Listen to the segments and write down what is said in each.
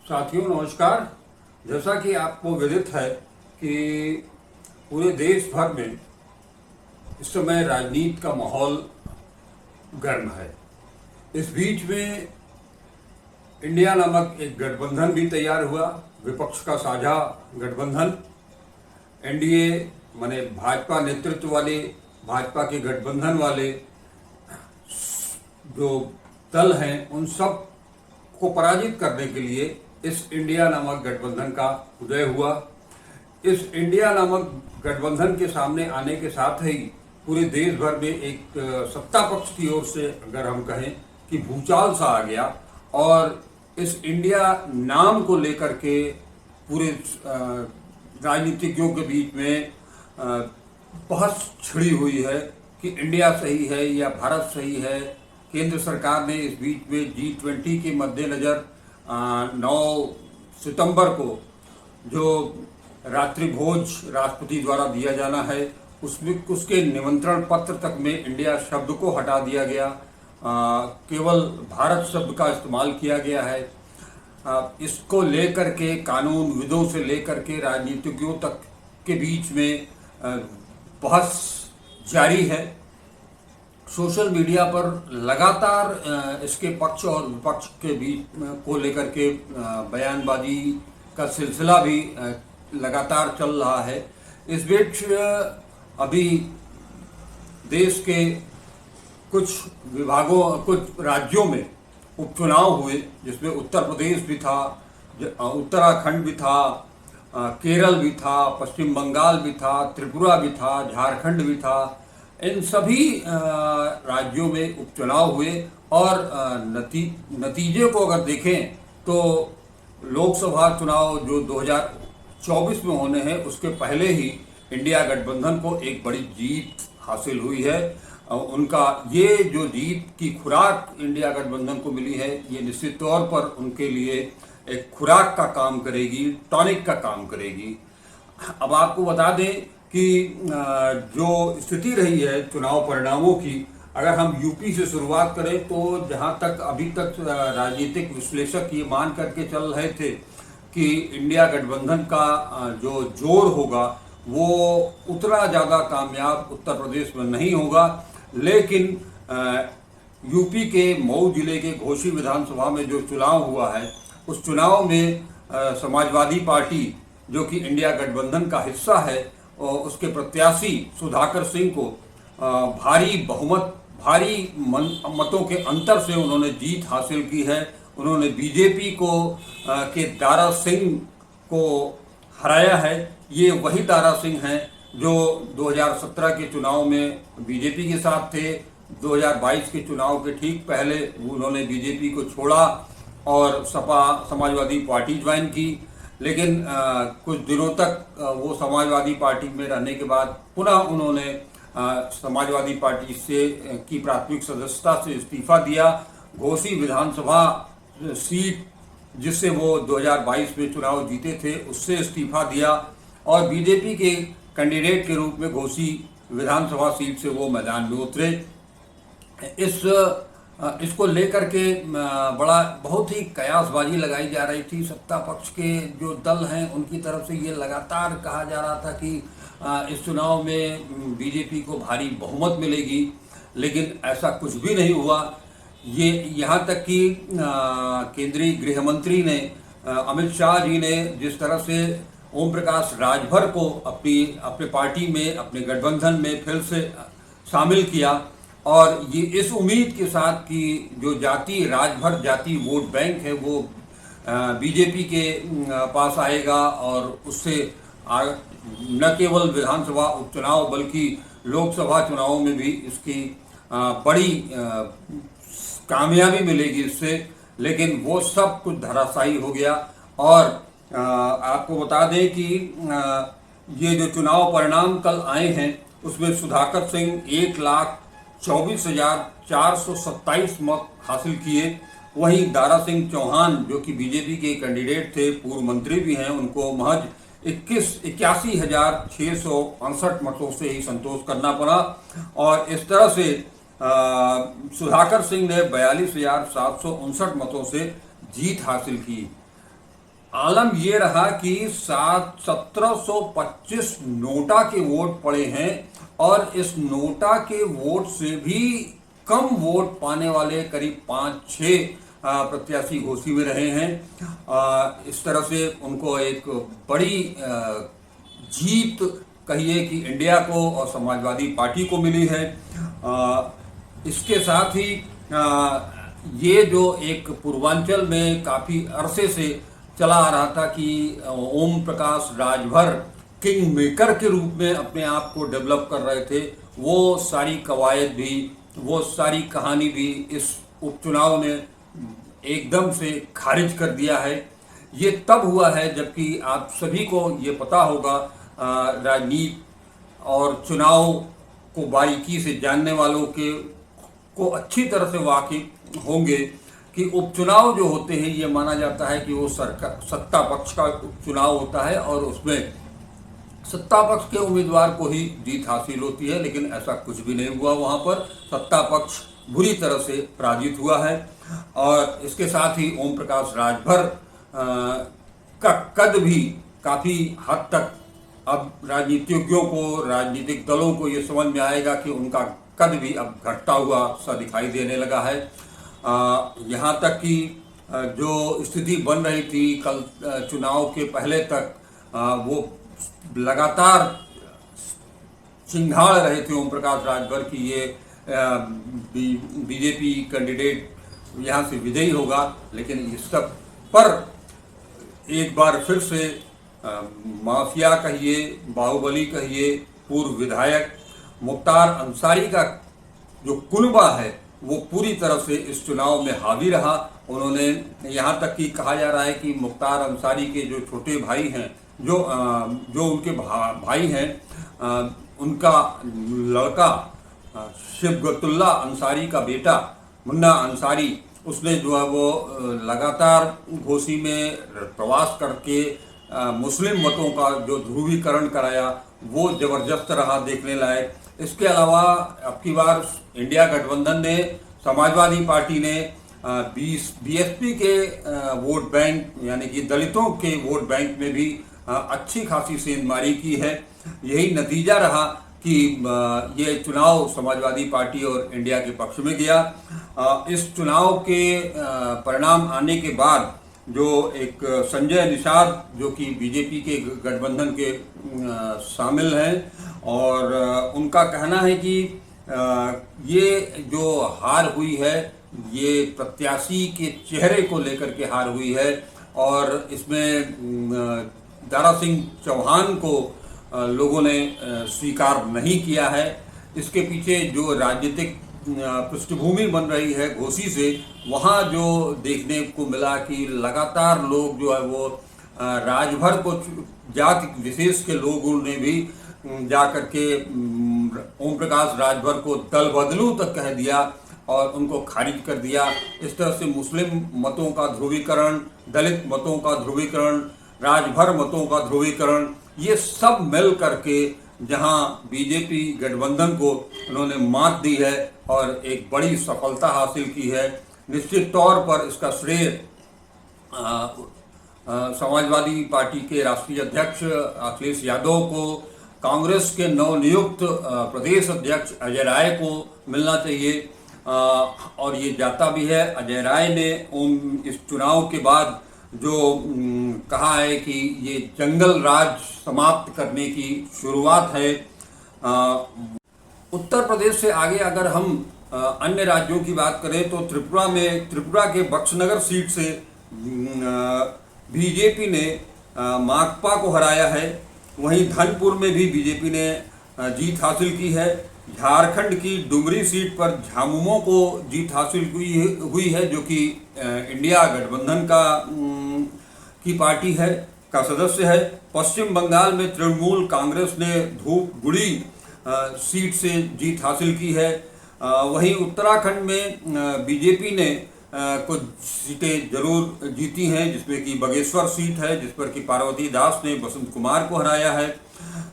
साथियों नमस्कार। जैसा कि आपको विदित है कि पूरे देश भर में इस समय राजनीति का माहौल गर्म है। इस बीच में इंडिया नामक एक गठबंधन भी तैयार हुआ, विपक्ष का साझा गठबंधन। एनडीए माने भाजपा नेतृत्व वाले, भाजपा के गठबंधन वाले जो दल हैं उन सब को पराजित करने के लिए इस इंडिया नामक गठबंधन का उदय हुआ। इस इंडिया नामक गठबंधन के सामने आने के साथ ही पूरे देश भर में एक सत्ता पक्ष की ओर से अगर हम कहें कि भूचाल सा आ गया और इस इंडिया नाम को लेकर के पूरे राजनीतिज्ञों के बीच में बहस छिड़ी हुई है कि इंडिया सही है या भारत सही है। केंद्र सरकार ने इस बीच में G20 के मद्देनज़र 9 सितंबर को जो रात्रि भोज राष्ट्रपति द्वारा दिया जाना है उसमें उसके निमंत्रण पत्र तक में इंडिया शब्द को हटा दिया गया। केवल भारत शब्द का इस्तेमाल किया गया है। इसको लेकर के कानूनविदों से लेकर के राजनीतिज्ञों तक के बीच में बहस जारी है। सोशल मीडिया पर लगातार इसके पक्ष और विपक्ष के बीच को लेकर के बयानबाजी का सिलसिला भी लगातार चल रहा है। इस बीच अभी देश के कुछ विभागों, कुछ राज्यों में उपचुनाव हुए जिसमें उत्तर प्रदेश भी था, उत्तराखंड भी था, केरल भी था, पश्चिम बंगाल भी था, त्रिपुरा भी था, झारखंड भी था। इन सभी राज्यों में उपचुनाव हुए और नतीजे को अगर देखें तो लोकसभा चुनाव जो 2024 में होने हैं उसके पहले ही इंडिया गठबंधन को एक बड़ी जीत हासिल हुई है। उनका ये जो जीत की खुराक इंडिया गठबंधन को मिली है ये निश्चित तौर पर उनके लिए एक खुराक का काम करेगी, टॉनिक का काम करेगी। अब आपको बता दें कि जो स्थिति रही है चुनाव परिणामों की, अगर हम यूपी से शुरुआत करें तो जहां तक अभी तक राजनीतिक विश्लेषक ये मान करके चल रहे थे कि इंडिया गठबंधन का जो जोर होगा वो उतना ज़्यादा कामयाब उत्तर प्रदेश में नहीं होगा, लेकिन यूपी के मऊ जिले के घोसी विधानसभा में जो चुनाव हुआ है उस चुनाव में समाजवादी पार्टी जो कि इंडिया गठबंधन का हिस्सा है और उसके प्रत्याशी सुधाकर सिंह को भारी बहुमत, भारी मतों के अंतर से उन्होंने जीत हासिल की है। उन्होंने बीजेपी को के दारा सिंह को हराया है। ये वही दारा सिंह हैं जो 2017 के चुनाव में बीजेपी के साथ थे। 2022 के चुनाव के ठीक पहले उन्होंने बीजेपी को छोड़ा और सपा समाजवादी पार्टी ज्वाइन की, लेकिन कुछ दिनों तक वो समाजवादी पार्टी में रहने के बाद पुनः उन्होंने समाजवादी पार्टी से की प्राथमिक सदस्यता से इस्तीफा दिया। घोसी विधानसभा सीट जिससे वो 2022 में चुनाव जीते थे उससे इस्तीफा दिया और बीजेपी के कैंडिडेट के रूप में घोसी विधानसभा सीट से वो मैदान में उतरे। इसको लेकर के बहुत ही कयासबाजी लगाई जा रही थी। सत्ता पक्ष के जो दल हैं उनकी तरफ से ये लगातार कहा जा रहा था कि इस चुनाव में बीजेपी को भारी बहुमत मिलेगी, लेकिन ऐसा कुछ भी नहीं हुआ। ये यहाँ तक कि केंद्रीय गृह मंत्री ने अमित शाह जी ने जिस तरह से ओम प्रकाश राजभर को अपनी पार्टी में, अपने गठबंधन में फिर से शामिल किया और ये इस उम्मीद के साथ कि जो जाति राजभर जाति वोट बैंक है वो बीजेपी के पास आएगा और उससे न केवल विधानसभा उपचुनाव बल्कि लोकसभा चुनावों में भी इसकी बड़ी कामयाबी मिलेगी इससे, लेकिन वो सब कुछ धराशायी हो गया। और आपको बता दें कि ये जो चुनाव परिणाम कल आए हैं उसमें सुधाकर सिंह 1,24,427 मत हासिल किए। वहीं दारा सिंह चौहान जो कि बीजेपी के कैंडिडेट थे, पूर्व मंत्री भी हैं, उनको महज 81,668 मतों से ही संतोष करना पड़ा और इस तरह से सुधाकर सिंह ने 42,759 मतों से जीत हासिल की। आलम ये रहा कि 1725 नोटा के वोट पड़े हैं और इस नोटा के वोट से भी कम वोट पाने वाले करीब 5-6 प्रत्याशी घोषी में रहे हैं। इस तरह से उनको एक बड़ी जीत कहिए कि इंडिया को और समाजवादी पार्टी को मिली है। इसके साथ ही ये जो एक पूर्वांचल में काफ़ी अरसे से चला आ रहा था कि ओम प्रकाश राजभर किंग मेकर के रूप में अपने आप को डेवलप कर रहे थे, वो सारी कवायद भी, वो सारी कहानी भी इस उपचुनाव ने एकदम से खारिज कर दिया है। ये तब हुआ है जबकि आप सभी को ये पता होगा, राजनीति और चुनाव को बारीकी से जानने वालों को अच्छी तरह से वाकिफ होंगे कि उपचुनाव जो होते हैं ये माना जाता है कि वो सत्ता पक्ष का उपचुनाव होता है और उसमें सत्ता पक्ष के उम्मीदवार को ही जीत हासिल होती है, लेकिन ऐसा कुछ भी नहीं हुआ। वहाँ पर सत्ता पक्ष बुरी तरह से पराजित हुआ है। और इसके साथ ही ओम प्रकाश राजभर का कद भी काफ़ी हद तक अब राजनीतिज्ञों को, राजनीतिक दलों को ये समझ में आएगा कि उनका कद भी अब घटता हुआ सा दिखाई देने लगा है। यहाँ तक कि जो स्थिति बन रही थी कल चुनाव के पहले तक, वो लगातार चिंघाड़ रहे थे ओम प्रकाश राजभर की ये बीजेपी कैंडिडेट यहाँ से विजयी होगा, लेकिन इस सब पर एक बार फिर से माफिया कहिए, बाहुबली कहिए, पूर्व विधायक मुख्तार अंसारी का जो कुनबा है वो पूरी तरह से इस चुनाव में हावी रहा। उन्होंने यहाँ तक कि कहा जा रहा है कि मुख्तार अंसारी के जो छोटे भाई हैं, जो उनके भाई हैं, उनका लड़का शिबगतुल्ला अंसारी का बेटा मुन्ना अंसारी, उसने जो है वो लगातार घोसी में प्रवास करके मुस्लिम मतों का जो ध्रुवीकरण कराया वो जबरदस्त रहा, देखने लायक। इसके अलावा अब की बार इंडिया गठबंधन ने, समाजवादी पार्टी ने बीएसपी के वोट बैंक यानी कि दलितों के वोट बैंक में भी अच्छी खासी सेंधमारी की है। यही नतीजा रहा कि ये चुनाव समाजवादी पार्टी और इंडिया के पक्ष में गया। इस चुनाव के परिणाम आने के बाद जो एक संजय निषाद जो कि बीजेपी के गठबंधन के शामिल हैं, और उनका कहना है कि ये जो हार हुई है ये प्रत्याशी के चेहरे को लेकर के हार हुई है, और इसमें दारा सिंह चौहान को लोगों ने स्वीकार नहीं किया है। इसके पीछे जो राजनीतिक पृष्ठभूमि बन रही है घोसी से, वहाँ जो देखने को मिला कि लगातार लोग जो है वो राजभर को, जाति विशेष के लोगों ने भी जा कर के ओम प्रकाश राजभर को दल बदलू तक कह दिया और उनको खारिज कर दिया। इस तरह से मुस्लिम मतों का ध्रुवीकरण, दलित मतों का ध्रुवीकरण, राजभर मतों का ध्रुवीकरण, ये सब मिल करके जहां बीजेपी गठबंधन को उन्होंने मात दी है और एक बड़ी सफलता हासिल की है। निश्चित तौर पर इसका श्रेय समाजवादी पार्टी के राष्ट्रीय अध्यक्ष अखिलेश यादव को, कांग्रेस के नवनियुक्त प्रदेश अध्यक्ष अजय राय को मिलना चाहिए, और ये जाता भी है। अजय राय ने इस चुनाव के बाद जो कहा है कि ये जंगल राज समाप्त करने की शुरुआत है। उत्तर प्रदेश से आगे अगर हम अन्य राज्यों की बात करें तो त्रिपुरा के बक्सनगर सीट से बीजेपी ने माकपा को हराया है। वहीं धनपुर में भी बीजेपी ने जीत हासिल की है। झारखंड की डुमरी सीट पर झामुमो को जीत हासिल हुई है, जो कि इंडिया गठबंधन की पार्टी का सदस्य है। पश्चिम बंगाल में तृणमूल कांग्रेस ने धूपगुड़ी सीट से जीत हासिल की है। वहीं उत्तराखंड में बीजेपी ने कुछ सीटें जरूर जीती हैं, जिसमें कि बागेश्वर सीट है जिस पर कि पार्वती दास ने बसंत कुमार को हराया है।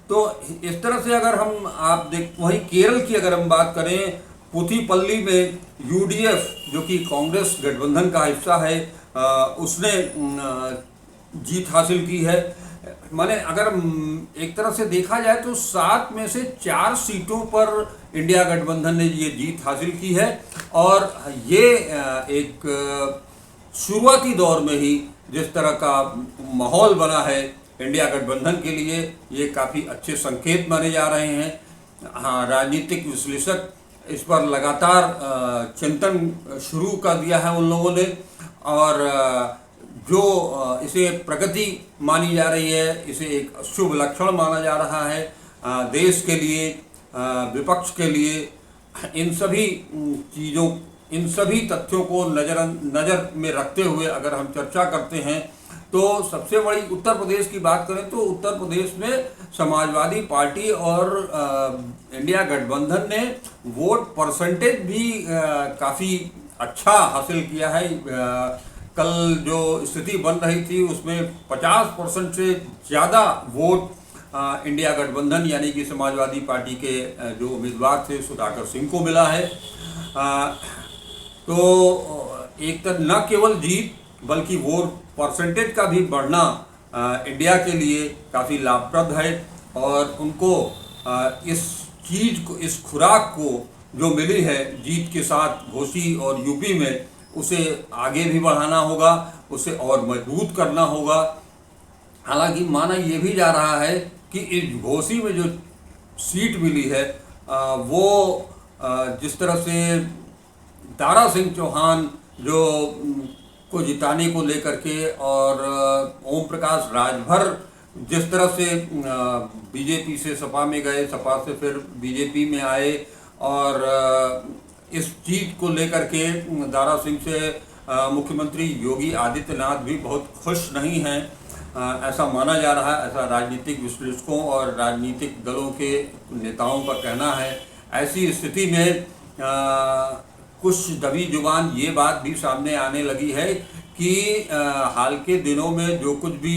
तो इस तरह से अगर हम वहीं केरल की अगर हम बात करें, पुथीपल्ली में यूडीएफ जो कि कांग्रेस गठबंधन का हिस्सा है, उसने जीत हासिल की है। माने अगर एक तरह से देखा जाए तो 7 में से 4 सीटों पर इंडिया गठबंधन ने ये जीत हासिल की है। और ये एक शुरुआती दौर में ही जिस तरह का माहौल बना है इंडिया गठबंधन के लिए, ये काफ़ी अच्छे संकेत माने जा रहे हैं। हाँ, राजनीतिक विश्लेषक इस पर लगातार चिंतन शुरू कर दिया है उन लोगों ने, और जो इसे प्रगति मानी जा रही है, इसे एक शुभ लक्षण माना जा रहा है देश के लिए, विपक्ष के लिए। इन सभी चीज़ों, इन सभी तथ्यों को नज़र में रखते हुए अगर हम चर्चा करते हैं तो सबसे बड़ी उत्तर प्रदेश की बात करें तो उत्तर प्रदेश में समाजवादी पार्टी और इंडिया गठबंधन ने वोट परसेंटेज भी काफ़ी अच्छा हासिल किया है। कल जो स्थिति बन रही थी उसमें 50% से ज़्यादा वोट इंडिया गठबंधन यानी कि समाजवादी पार्टी के जो उम्मीदवार थे सुधाकर सिंह को मिला है। तो एक तरह न केवल जीत बल्कि वोट परसेंटेज का भी बढ़ना इंडिया के लिए काफ़ी लाभप्रद है, और उनको इस चीज़ को, इस खुराक को जो मिली है जीत के साथ घोसी और यूपी में, उसे आगे भी बढ़ाना होगा, उसे और मजबूत करना होगा। हालांकि माना ये भी जा रहा है कि इस घोसी में जो सीट मिली है वो जिस तरह से दारा सिंह चौहान जो को जिताने को लेकर के और ओम प्रकाश राजभर जिस तरह से बीजेपी से सपा में गए, सपा से फिर बीजेपी में आए, और इस चीज को लेकर के दारा सिंह से मुख्यमंत्री योगी आदित्यनाथ भी बहुत खुश नहीं हैं, ऐसा माना जा रहा है, ऐसा राजनीतिक विश्लेषकों और राजनीतिक दलों के नेताओं का कहना है। ऐसी स्थिति में कुछ दबी जुबान ये बात भी सामने आने लगी है कि हाल के दिनों में जो कुछ भी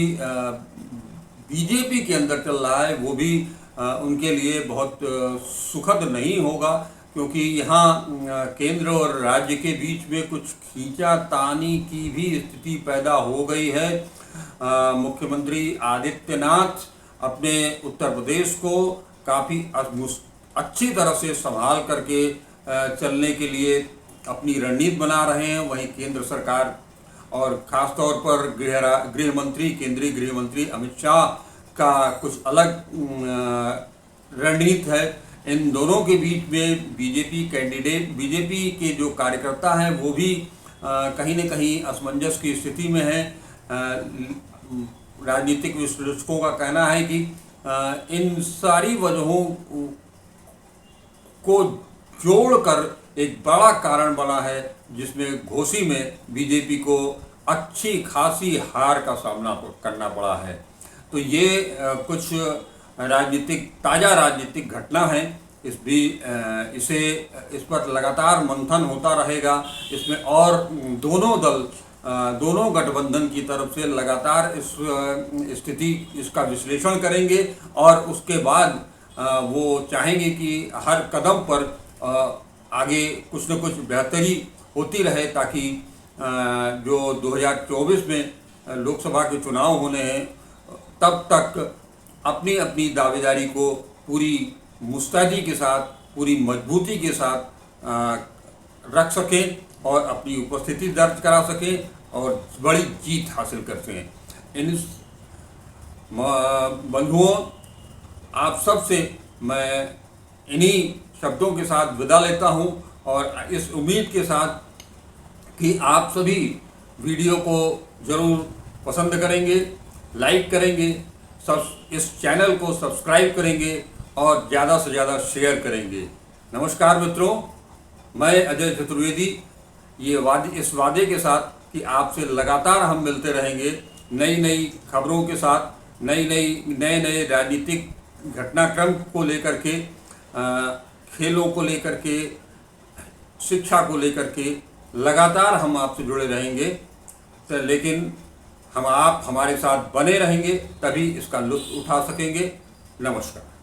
बीजेपी के अंदर चल रहा है वो भी उनके लिए बहुत सुखद नहीं होगा, क्योंकि यहाँ केंद्र और राज्य के बीच में कुछ खींचातानी की भी स्थिति पैदा हो गई है। मुख्यमंत्री आदित्यनाथ अपने उत्तर प्रदेश को काफ़ी अच्छी तरह से संभाल करके चलने के लिए अपनी रणनीति बना रहे हैं। वहीं केंद्र सरकार और ख़ास तौर पर केंद्रीय गृह मंत्री अमित शाह का कुछ अलग रणनीति है। इन दोनों के बीच में बीजेपी के जो कार्यकर्ता हैं वो भी कहीं न कहीं असमंजस की स्थिति में है। राजनीतिक विश्लेषकों का कहना है कि इन सारी वजहों को जोड़कर एक बड़ा कारण बना है जिसमें घोसी में बीजेपी को अच्छी खासी हार का सामना करना पड़ा है। तो ये कुछ ताज़ा राजनीतिक घटना है। इस पर लगातार मंथन होता रहेगा। इसमें और दोनों गठबंधन की तरफ से लगातार इसका विश्लेषण करेंगे, और उसके बाद वो चाहेंगे कि हर कदम पर आगे कुछ न कुछ बेहतरी होती रहे, ताकि जो 2024 में लोकसभा के चुनाव होने हैं तब तक अपनी अपनी दावेदारी को पूरी मुस्तैदी के साथ, पूरी मजबूती के साथ रख सकें और अपनी उपस्थिति दर्ज करा सकें और बड़ी जीत हासिल कर सकें। इन बंधुओं, आप सब से मैं इन्हीं शब्दों के साथ विदा लेता हूं, और इस उम्मीद के साथ कि आप सभी वीडियो को ज़रूर पसंद करेंगे, लाइक करेंगे, इस चैनल को सब्सक्राइब करेंगे और ज़्यादा से ज़्यादा शेयर करेंगे। नमस्कार मित्रों, मैं अजय चतुर्वेदी इस वादे के साथ कि आपसे लगातार हम मिलते रहेंगे नई नई खबरों के साथ, नए राजनीतिक घटनाक्रम को लेकर के, खेलों को लेकर के, शिक्षा को लेकर के लगातार हम आपसे जुड़े रहेंगे। तो लेकिन आप हमारे साथ बने रहेंगे तभी इसका लुत्फ़ उठा सकेंगे। नमस्कार।